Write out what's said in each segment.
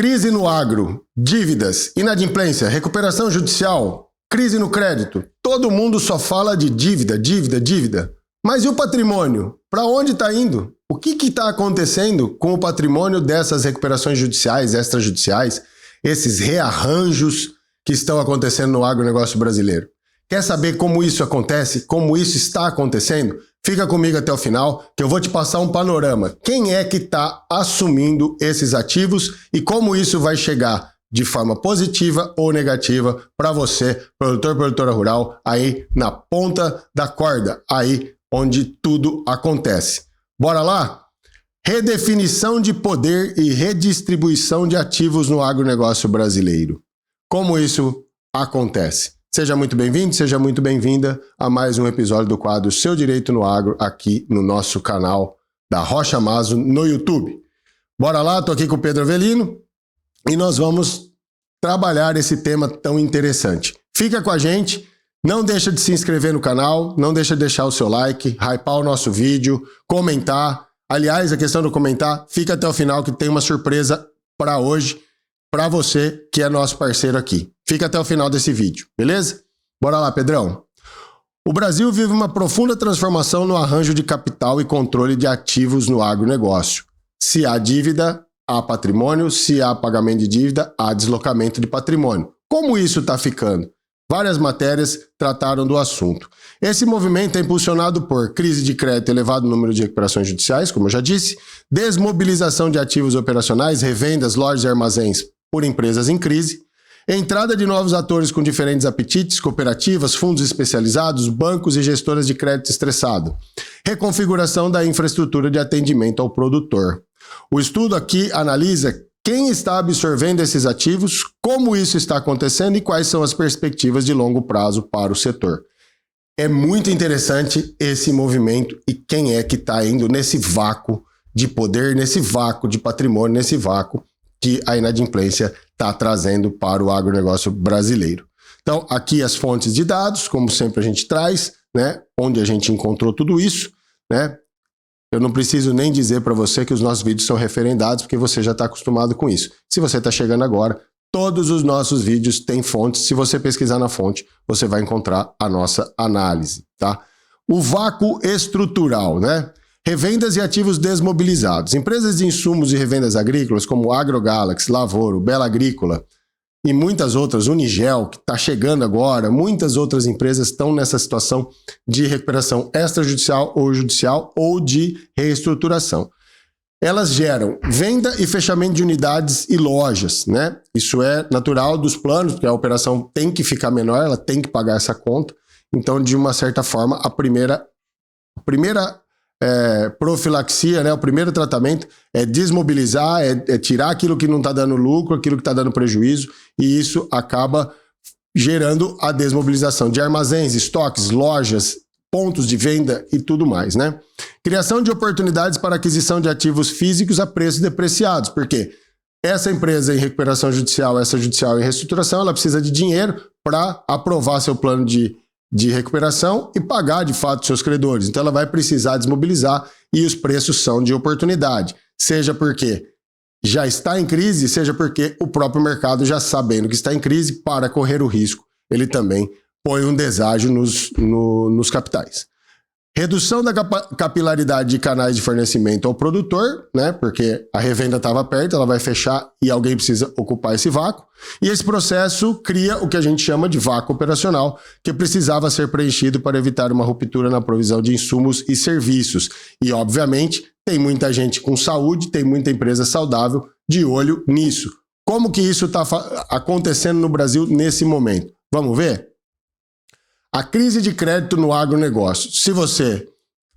Crise no agro, dívidas, inadimplência, recuperação judicial, crise no crédito. Todo mundo só fala de dívida, dívida, dívida. Mas e o patrimônio? Para onde está indo? O que está acontecendo com o patrimônio dessas recuperações judiciais, extrajudiciais, esses rearranjos que estão acontecendo no agronegócio brasileiro? Quer saber como isso acontece? Como isso está acontecendo? Fica comigo até o final que eu vou te passar um panorama. Quem é que está assumindo esses ativos e como isso vai chegar de forma positiva ou negativa para você, produtor, produtora rural, aí na ponta da corda, aí onde tudo acontece. Bora lá? Redefinição de poder e redistribuição de ativos no agronegócio brasileiro. Como isso acontece? Seja muito bem-vindo, seja muito bem-vinda a mais um episódio do quadro Seu Direito no Agro, aqui no nosso canal da Rocha Maso no YouTube. Bora lá, tô aqui com o Pedro Avelino e nós vamos trabalhar esse tema tão interessante. Fica com a gente, não deixa de se inscrever no canal, não deixa de deixar o seu like, hypar o nosso vídeo, comentar. Aliás, a questão do comentar, fica até o final que tem uma surpresa para hoje, para você que é nosso parceiro aqui. Fica até o final desse vídeo, beleza? Bora lá, Pedrão. O Brasil vive uma profunda transformação no arranjo de capital e controle de ativos no agronegócio. Se há dívida, há patrimônio. Se há pagamento de dívida, há deslocamento de patrimônio. Como isso está ficando? Várias matérias trataram do assunto. Esse movimento é impulsionado por crise de crédito, elevado número de recuperações judiciais, como eu já disse, desmobilização de ativos operacionais, revendas, lojas e armazéns por empresas em crise, entrada de novos atores com diferentes apetites, cooperativas, fundos especializados, bancos e gestoras de crédito estressado, reconfiguração da infraestrutura de atendimento ao produtor. O estudo aqui analisa quem está absorvendo esses ativos, como isso está acontecendo e quais são as perspectivas de longo prazo para o setor. É muito interessante esse movimento e quem é que está indo nesse vácuo de poder, nesse vácuo de patrimônio, nesse vácuo que a inadimplência está trazendo para o agronegócio brasileiro. Então, aqui as fontes de dados, como sempre a gente traz, né, onde a gente encontrou tudo isso, né? Eu não preciso nem dizer para você que os nossos vídeos são referendados, porque você já está acostumado com isso. Se você está chegando agora, todos os nossos vídeos têm fontes. Se você pesquisar na fonte, você vai encontrar a nossa análise, tá? O vácuo estrutural, né? Revendas e ativos desmobilizados. Empresas de insumos e revendas agrícolas como AgroGalaxy, Lavoro, Bela Agrícola e muitas outras, Unigel, que está chegando agora, muitas outras empresas estão nessa situação de recuperação extrajudicial ou judicial ou de reestruturação. Elas geram venda e fechamento de unidades e lojas, né? Isso é natural dos planos, porque a operação tem que ficar menor, ela tem que pagar essa conta. Então, de uma certa forma, a primeira profilaxia, né? O primeiro tratamento é desmobilizar, é tirar aquilo que não está dando lucro, aquilo que está dando prejuízo, e isso acaba gerando a desmobilização de armazéns, estoques, lojas, pontos de venda e tudo mais, né? Criação de oportunidades para aquisição de ativos físicos a preços depreciados, porque essa empresa em recuperação judicial, essa judicial em reestruturação, ela precisa de dinheiro para aprovar seu plano de recuperação e pagar de fato seus credores. Então ela vai precisar desmobilizar e os preços são de oportunidade, seja porque já está em crise, seja porque o próprio mercado, já sabendo que está em crise, para correr o risco, ele também põe um deságio nos capitais. Redução da capilaridade de canais de fornecimento ao produtor, né? Porque a revenda estava perto, ela vai fechar e alguém precisa ocupar esse vácuo. E esse processo cria o que a gente chama de vácuo operacional, que precisava ser preenchido para evitar uma ruptura na provisão de insumos e serviços. E, obviamente, tem muita gente com saúde, tem muita empresa saudável de olho nisso. Como que isso está acontecendo no Brasil nesse momento? Vamos ver? A crise de crédito no agronegócio. Se você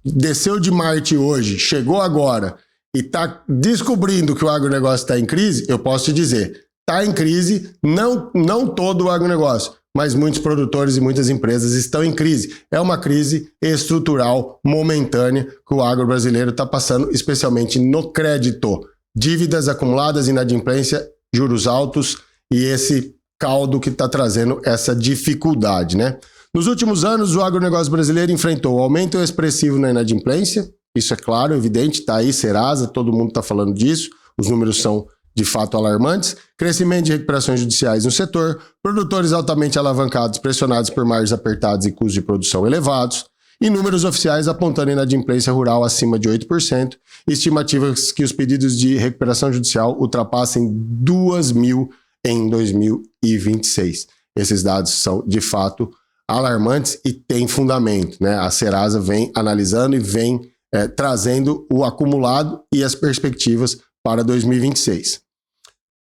desceu de Marte hoje, chegou agora e está descobrindo que o agronegócio está em crise, eu posso te dizer, está em crise, não todo o agronegócio, mas muitos produtores e muitas empresas estão em crise. É uma crise estrutural, momentânea, que o agro brasileiro está passando, especialmente no crédito. Dívidas acumuladas, inadimplência, juros altos e esse caldo que está trazendo essa dificuldade, né? Nos últimos anos, o agronegócio brasileiro enfrentou aumento expressivo na inadimplência, isso é claro, evidente, está aí, Serasa, todo mundo está falando disso, os números são de fato alarmantes, crescimento de recuperações judiciais no setor, produtores altamente alavancados pressionados por margens apertadas e custos de produção elevados, e números oficiais apontando inadimplência rural acima de 8%, e estimativas que os pedidos de recuperação judicial ultrapassem 2.000 em 2026. Esses dados são, de fato, alarmantes e têm fundamento, né? A Serasa vem analisando e vem trazendo o acumulado e as perspectivas para 2026.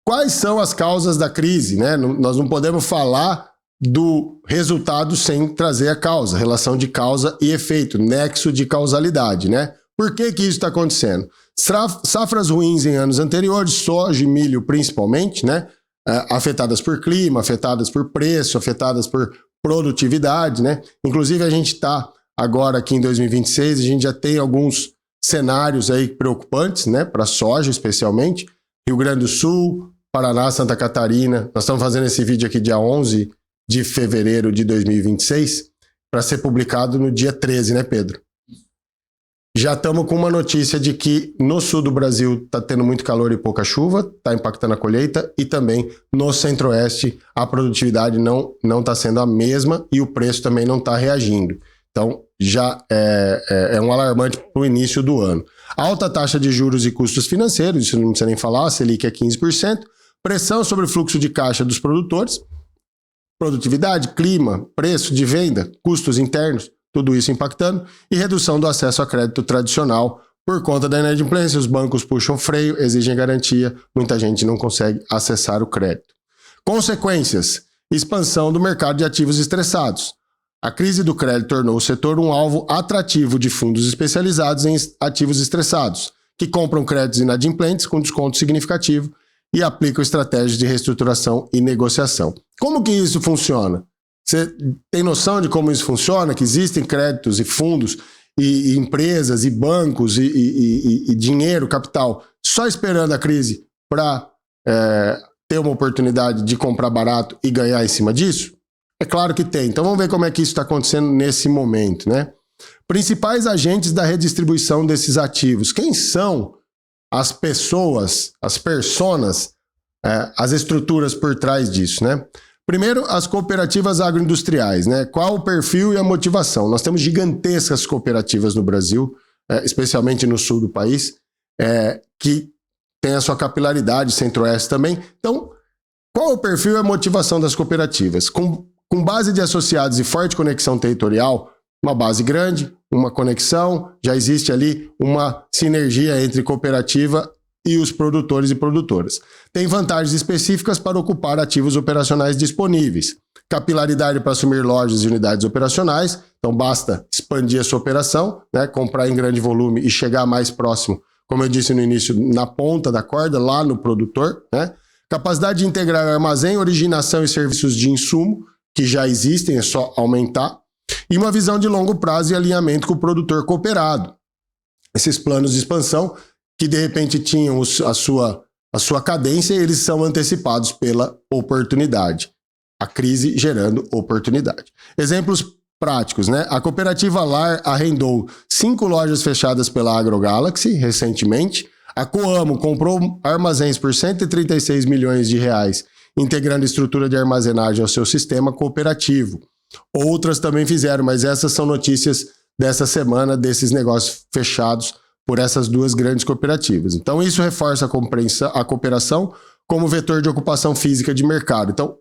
Quais são as causas da crise, né? Nós não podemos falar do resultado sem trazer a causa, relação de causa e efeito, nexo de causalidade, né? Por que isso está acontecendo? Safras ruins em anos anteriores, soja e milho principalmente, né? Afetadas por clima, afetadas por preço, afetadas por produtividade, né? Inclusive a gente está agora aqui em 2026, a gente já tem alguns cenários aí preocupantes, né? Para soja especialmente, Rio Grande do Sul, Paraná, Santa Catarina. Nós estamos fazendo esse vídeo aqui dia 11 de fevereiro de 2026, para ser publicado no dia 13, né, Pedro? Já estamos com uma notícia de que no sul do Brasil está tendo muito calor e pouca chuva, está impactando a colheita, e também no centro-oeste a produtividade não está sendo a mesma e o preço também não está reagindo. Então já é um alarmante para o início do ano. Alta taxa de juros e custos financeiros, isso não precisa nem falar, a Selic é 15%, pressão sobre o fluxo de caixa dos produtores, produtividade, clima, preço de venda, custos internos, tudo isso impactando, e redução do acesso a crédito tradicional por conta da inadimplência. Os bancos puxam freio, exigem garantia, muita gente não consegue acessar o crédito. Consequências: expansão do mercado de ativos estressados. A crise do crédito tornou o setor um alvo atrativo de fundos especializados em ativos estressados, que compram créditos inadimplentes com desconto significativo e aplicam estratégias de reestruturação e negociação. Como que isso funciona? Você tem noção de como isso funciona? Que existem créditos e fundos e empresas e bancos e dinheiro, capital, só esperando a crise para ter uma oportunidade de comprar barato e ganhar em cima disso? É claro que tem. Então vamos ver como é que isso está acontecendo nesse momento, né? Principais agentes da redistribuição desses ativos. Quem são as pessoas, as personas, as estruturas por trás disso, né? Primeiro, as cooperativas agroindustriais, né? Qual o perfil e a motivação? Nós temos gigantescas cooperativas no Brasil, especialmente no sul do país, que tem a sua capilaridade, centro-oeste também. Então, qual o perfil e a motivação das cooperativas? Com base de associados e forte conexão territorial, uma base grande, uma conexão, já existe ali uma sinergia entre cooperativa e os produtores e produtoras. Tem vantagens específicas para ocupar ativos operacionais disponíveis. Capilaridade para assumir lojas e unidades operacionais, então basta expandir a sua operação, né, comprar em grande volume e chegar mais próximo, como eu disse no início, na ponta da corda, lá no produtor, né? Capacidade de integrar armazém, originação e serviços de insumo, que já existem, é só aumentar. E uma visão de longo prazo e alinhamento com o produtor cooperado. Esses planos de expansão, que de repente tinham a sua cadência, eles são antecipados pela oportunidade. A crise gerando oportunidade. Exemplos práticos, né? A cooperativa Lar arrendou 5 lojas fechadas pela AgroGalaxy recentemente. A Coamo comprou armazéns por 136 milhões de reais, integrando estrutura de armazenagem ao seu sistema cooperativo. Outras também fizeram, mas essas são notícias dessa semana, desses negócios fechados por essas duas grandes cooperativas. Então isso reforça a cooperação como vetor de ocupação física de mercado. Então,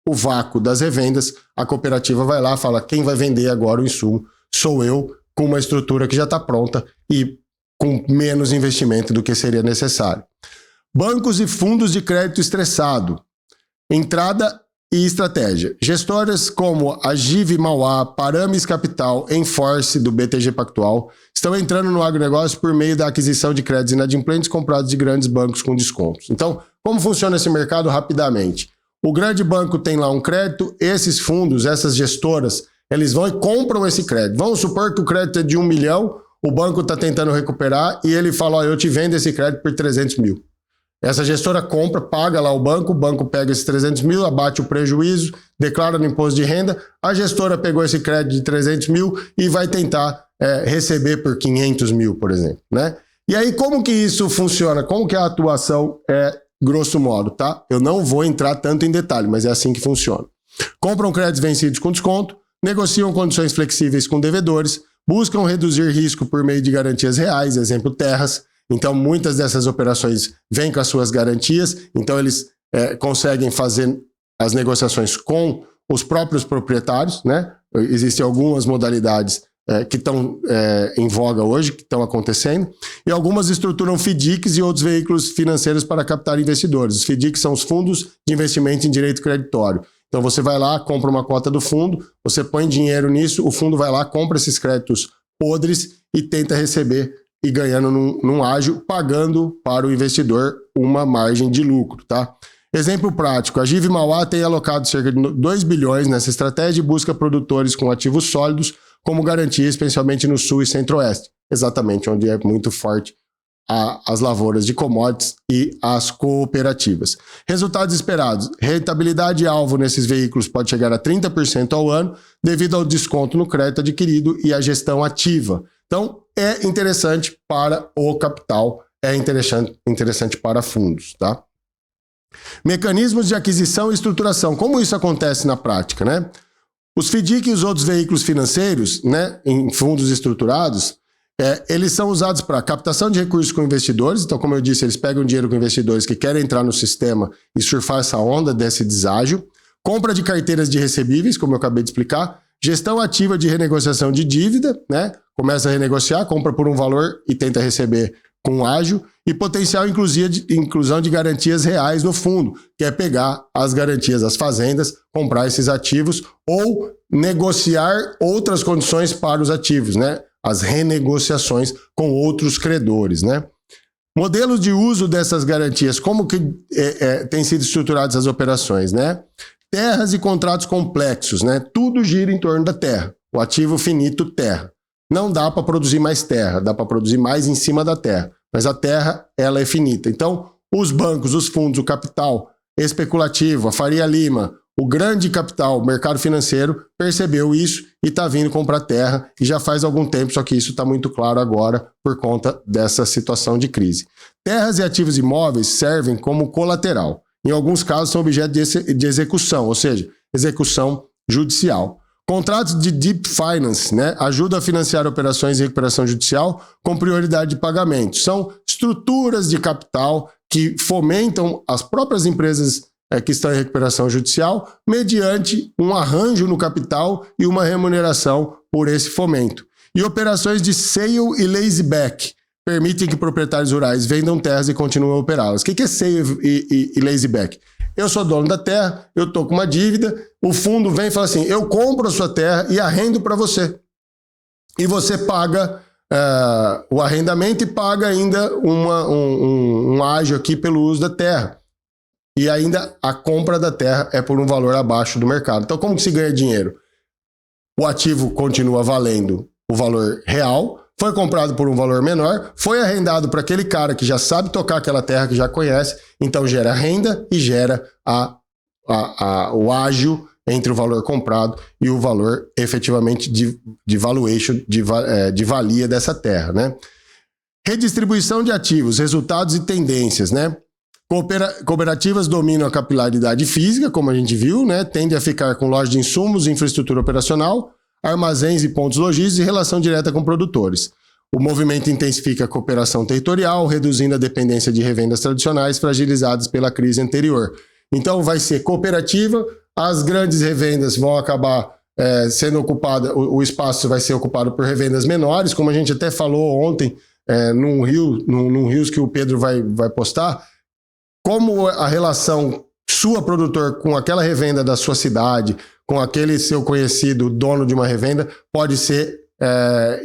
o vácuo das revendas, a cooperativa vai lá e fala: quem vai vender agora o insumo sou eu, com uma estrutura que já está pronta e com menos investimento do que seria necessário. Bancos e fundos de crédito estressado. Entrada e estratégia. Gestoras como a Give Mauá, Parames Capital, Enforce do BTG Pactual estão entrando no agronegócio por meio da aquisição de créditos inadimplentes comprados de grandes bancos com descontos. Então, como funciona esse mercado rapidamente? O grande banco tem lá um crédito, esses fundos, essas gestoras, eles vão e compram esse crédito. Vamos supor que o crédito é de 1 milhão, o banco está tentando recuperar e ele fala: eu te vendo esse crédito por 300 mil. Essa gestora compra, paga lá o banco pega esses 300 mil, abate o prejuízo, declara no imposto de renda, a gestora pegou esse crédito de 300 mil e vai tentar receber por 500 mil, por exemplo, né? E aí como que isso funciona? Como que é a atuação grosso modo, tá? Eu não vou entrar tanto em detalhe, mas é assim que funciona. Compram créditos vencidos com desconto, negociam condições flexíveis com devedores, buscam reduzir risco por meio de garantias reais, exemplo, terras. Então, muitas dessas operações vêm com as suas garantias, então eles conseguem fazer as negociações com os próprios proprietários, né? Existem algumas modalidades que estão em voga hoje, que estão acontecendo, e algumas estruturam FDICs e outros veículos financeiros para captar investidores. Os FDICs são os fundos de investimento em direito creditório. Então você vai lá, compra uma cota do fundo, você põe dinheiro nisso, o fundo vai lá, compra esses créditos podres e tenta receber e ganhando num ágio, pagando para o investidor uma margem de lucro, tá? Exemplo prático, a GIV Mauá tem alocado cerca de 2 bilhões nessa estratégia e busca produtores com ativos sólidos como garantia, especialmente no sul e centro-oeste, exatamente onde é muito forte as lavouras de commodities e as cooperativas. Resultados esperados, rentabilidade alvo nesses veículos pode chegar a 30% ao ano devido ao desconto no crédito adquirido e à gestão ativa. Então, é interessante para o capital, é interessante para fundos, tá? Mecanismos de aquisição e estruturação. Como isso acontece na prática, né? Os FDIC e os outros veículos financeiros, né, em fundos estruturados, eles são usados para captação de recursos com investidores. Então, como eu disse, eles pegam dinheiro com investidores que querem entrar no sistema e surfar essa onda desse deságio. Compra de carteiras de recebíveis, como eu acabei de explicar. Gestão ativa de renegociação de dívida, né? Começa a renegociar, compra por um valor e tenta receber com ágio. E potencial inclusão de garantias reais no fundo, que é pegar as garantias das fazendas, comprar esses ativos ou negociar outras condições para os ativos, né? As renegociações com outros credores, né? Modelos de uso dessas garantias, como que têm sido estruturadas as operações, né? Terras e contratos complexos, né? Tudo gira em torno da terra. O ativo finito, terra. Não dá para produzir mais terra, dá para produzir mais em cima da terra. Mas a terra, ela é finita. Então, os bancos, os fundos, o capital especulativo, a Faria Lima, o grande capital, o mercado financeiro, percebeu isso e está vindo comprar terra e já faz algum tempo, só que isso está muito claro agora por conta dessa situação de crise. Terras e ativos imóveis servem como colateral. Em alguns casos são objeto de execução, ou seja, execução judicial. Contratos de deep finance, né, ajudam a financiar operações de recuperação judicial com prioridade de pagamento. São estruturas de capital que fomentam as próprias empresas que estão em recuperação judicial mediante um arranjo no capital e uma remuneração por esse fomento. E operações de sale e leaseback permitem que proprietários rurais vendam terras e continuem a operá-las. O que é sale e leaseback? Eu sou dono da terra, eu estou com uma dívida, o fundo vem e fala assim, eu compro a sua terra e arrendo para você. E você paga o arrendamento e paga ainda um ágio aqui pelo uso da terra. E ainda a compra da terra é por um valor abaixo do mercado. Então, como que se ganha dinheiro? O ativo continua valendo o valor real, foi comprado por um valor menor, foi arrendado para aquele cara que já sabe tocar aquela terra, que já conhece, então gera renda e gera o ágio entre o valor comprado e o valor efetivamente de valuation, de valia dessa terra, né? Redistribuição de ativos, resultados e tendências, né? Cooperativas dominam a capilaridade física, como a gente viu, né? Tende a ficar com loja de insumos, infraestrutura operacional, armazéns e pontos logísticos e relação direta com produtores. O movimento intensifica a cooperação territorial, reduzindo a dependência de revendas tradicionais fragilizadas pela crise anterior. Então vai ser cooperativa, as grandes revendas vão acabar sendo ocupadas, o espaço vai ser ocupado por revendas menores, como a gente até falou ontem num Reels que o Pedro vai postar, como a relação sua produtor com aquela revenda da sua cidade, com aquele seu conhecido dono de uma revenda, pode ser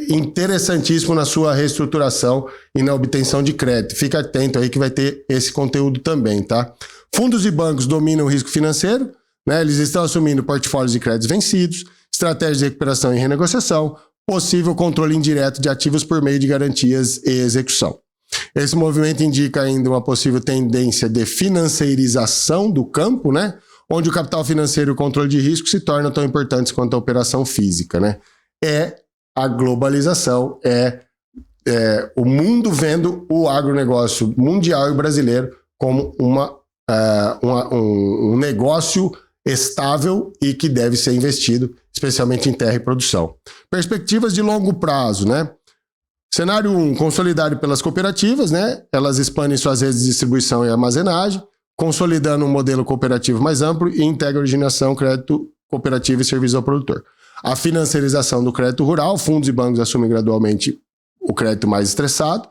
interessantíssimo na sua reestruturação e na obtenção de crédito. Fica atento aí que vai ter esse conteúdo também, tá? Fundos e bancos dominam o risco financeiro, né? Eles estão assumindo portfólios de créditos vencidos, estratégias de recuperação e renegociação, possível controle indireto de ativos por meio de garantias e execução. Esse movimento indica ainda uma possível tendência de financeirização do campo, né? Onde o capital financeiro e o controle de risco se tornam tão importantes quanto a operação física, né? É a globalização, o mundo vendo o agronegócio mundial e brasileiro como um negócio estável e que deve ser investido, especialmente em terra e produção. Perspectivas de longo prazo, né? Cenário 1, consolidado pelas cooperativas, né? Elas expandem suas redes de distribuição e armazenagem, consolidando um modelo cooperativo mais amplo e integra originação, crédito cooperativo e serviço ao produtor. A financiarização do crédito rural, fundos e bancos assumem gradualmente o crédito mais estressado,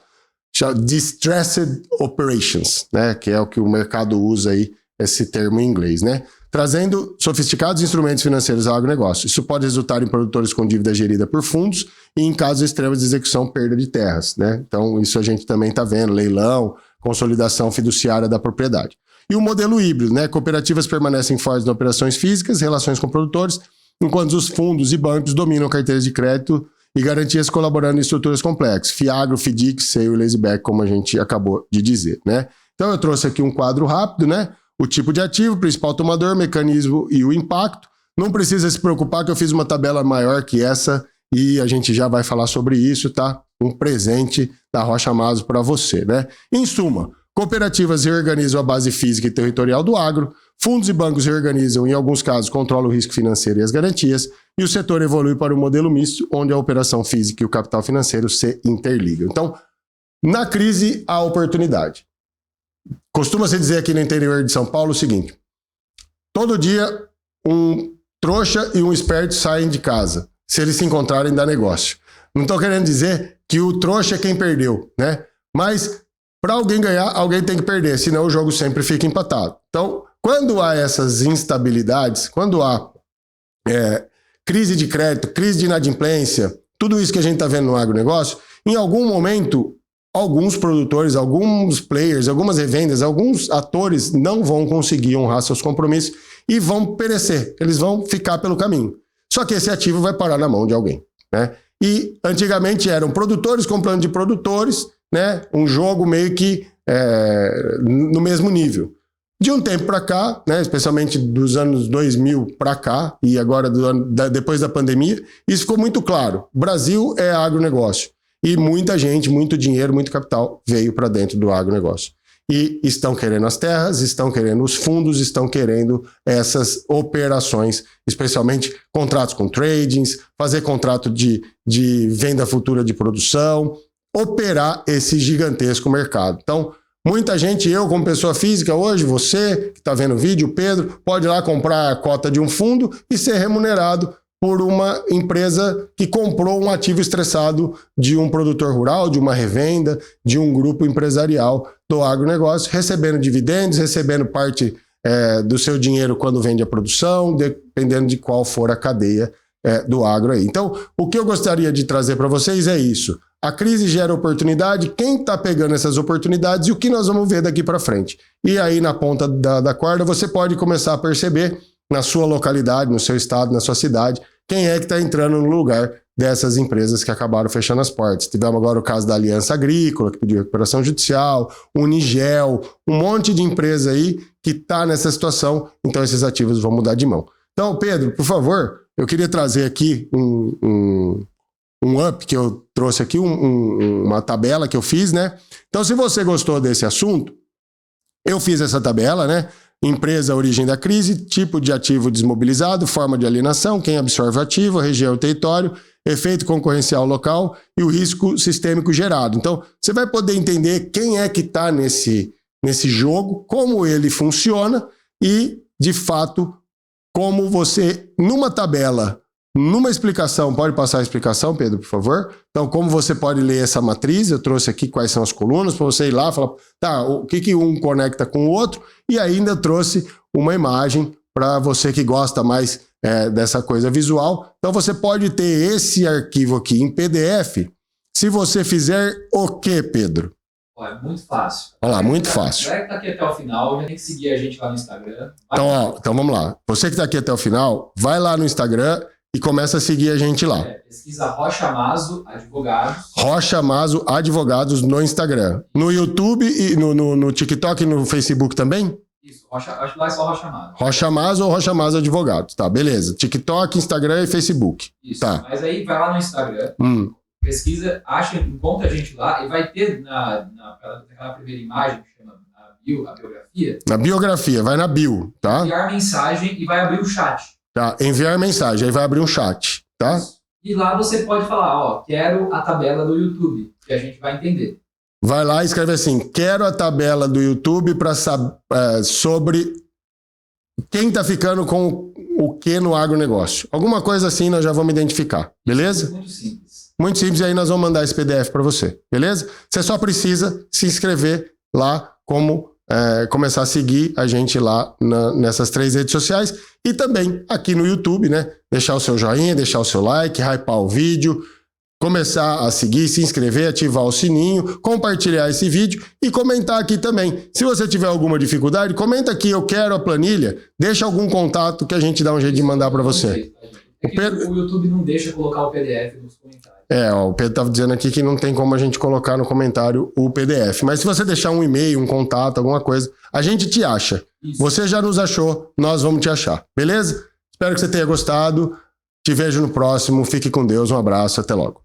distressed operations, né? Que é o que o mercado usa aí, esse termo em inglês, né? Trazendo sofisticados instrumentos financeiros ao agronegócio. Isso pode resultar em produtores com dívida gerida por fundos e, em casos extremos de execução, perda de terras, né? Então, isso a gente também está vendo, leilão, consolidação fiduciária da propriedade. E o modelo híbrido, né? Cooperativas permanecem fortes em operações físicas, relações com produtores, enquanto os fundos e bancos dominam carteiras de crédito e garantias colaborando em estruturas complexas. Fiagro, FDIC, Sale e Leaseback, como a gente acabou de dizer, né? Então, eu trouxe aqui um quadro rápido, né? O tipo de ativo, principal tomador, mecanismo e o impacto. Não precisa se preocupar que eu fiz uma tabela maior que essa e a gente já vai falar sobre isso, tá? Um presente da Rocha Maso para você, né? Em suma, cooperativas reorganizam a base física e territorial do agro, fundos e bancos reorganizam, em alguns casos, controlam o risco financeiro e as garantias, e o setor evolui para um modelo misto, onde a operação física e o capital financeiro se interligam. Então, na crise, há oportunidade. Costuma-se dizer aqui no interior de São Paulo o seguinte: todo dia um trouxa e um esperto saem de casa. Se eles se encontrarem, dá negócio. Não estou querendo dizer que o trouxa é quem perdeu, né? Mas para alguém ganhar, alguém tem que perder, senão o jogo sempre fica empatado. Então, quando há essas instabilidades, quando há crise de crédito, crise de inadimplência, tudo isso que a gente está vendo no agronegócio, em algum momento, alguns produtores, alguns players, algumas revendas, alguns atores não vão conseguir honrar seus compromissos e vão perecer, eles vão ficar pelo caminho. Só que esse ativo vai parar na mão de alguém, né? E antigamente eram produtores comprando de produtores, né? Um jogo meio que no mesmo nível. De um tempo para cá, né, especialmente dos anos 2000 para cá, e agora depois da pandemia, isso ficou muito claro. O Brasil é agronegócio. E muita gente, muito dinheiro, muito capital veio para dentro do agronegócio. E estão querendo as terras, estão querendo os fundos, estão querendo essas operações, especialmente contratos com tradings, fazer contrato de venda futura de produção, operar esse gigantesco mercado. Então, muita gente, eu como pessoa física hoje, você que está vendo o vídeo, o Pedro, pode ir lá comprar a cota de um fundo e ser remunerado por uma empresa que comprou um ativo estressado de um produtor rural, de uma revenda, de um grupo empresarial do agronegócio, recebendo dividendos, recebendo parte do seu dinheiro quando vende a produção, dependendo de qual for a cadeia do agro aí. Então, o que eu gostaria de trazer para vocês é isso. A crise gera oportunidade, quem está pegando essas oportunidades e o que nós vamos ver daqui para frente. E aí, na ponta da corda, você pode começar a perceber na sua localidade, no seu estado, na sua cidade, quem é que está entrando no lugar dessas empresas que acabaram fechando as portas. Tivemos agora o caso da Aliança Agrícola, que pediu recuperação judicial, Unigel, um monte de empresa aí que está nessa situação, então esses ativos vão mudar de mão. Então, Pedro, por favor, eu queria trazer aqui um up que eu trouxe aqui, uma tabela que eu fiz, né? Então, se você gostou desse assunto, eu fiz essa tabela, né? Empresa, origem da crise, tipo de ativo desmobilizado, forma de alienação, quem absorve o ativo, região e território, efeito concorrencial local e o risco sistêmico gerado. Então, você vai poder entender quem é que está nesse jogo, como ele funciona e, de fato, como você, numa tabela, numa explicação, pode passar a explicação, Pedro, por favor? Então, como você pode ler essa matriz, eu trouxe aqui quais são as colunas, para você ir lá e falar, tá, o que um conecta com o outro, e ainda trouxe uma imagem para você que gosta mais dessa coisa visual. Então, você pode ter esse arquivo aqui em PDF, se você fizer o quê, Pedro? É muito fácil. Olha lá, muito fácil. A galera que tá aqui até o final já tem que seguir a gente lá no Instagram. Então vamos lá. Você que está aqui até o final, vai lá no Instagram e começa a seguir a gente lá. Pesquisa Rocha Maso Advogados. Rocha Maso Advogados no Instagram. No YouTube e no TikTok e no Facebook também? Isso, acho que lá é só Rocha Maso. Rocha Maso ou Rocha Maso Advogados. Tá, beleza. TikTok, Instagram e Facebook. Isso, tá. Mas aí vai lá no Instagram, pesquisa, encontra a gente lá e vai ter naquela primeira imagem, que chama a bio, a biografia. Na biografia, vai na bio, tá? Enviar mensagem e vai abrir o chat. Tá, enviar mensagem, aí vai abrir um chat, tá? E lá você pode falar, ó, quero a tabela do YouTube, que a gente vai entender. Vai lá e escreve assim, quero a tabela do YouTube para sobre quem tá ficando com o que no agronegócio. Alguma coisa assim nós já vamos identificar, beleza? Muito simples. Muito simples, e aí nós vamos mandar esse PDF para você, beleza? Você só precisa se inscrever lá, começar a seguir a gente lá nessas 3 redes sociais e também aqui no YouTube, né? Deixar o seu joinha, deixar o seu like, hypar o vídeo, começar a seguir, se inscrever, ativar o sininho, compartilhar esse vídeo e comentar aqui também. Se você tiver alguma dificuldade, comenta aqui, eu quero a planilha, deixa algum contato que a gente dá um jeito de mandar para você. É que o YouTube não deixa colocar o PDF nos comentários. O Pedro estava dizendo aqui que não tem como a gente colocar no comentário o PDF. Mas se você deixar um e-mail, um contato, alguma coisa, a gente te acha. Isso. Você já nos achou, nós vamos te achar. Beleza? Espero que você tenha gostado. Te vejo no próximo. Fique com Deus. Um abraço. Até logo.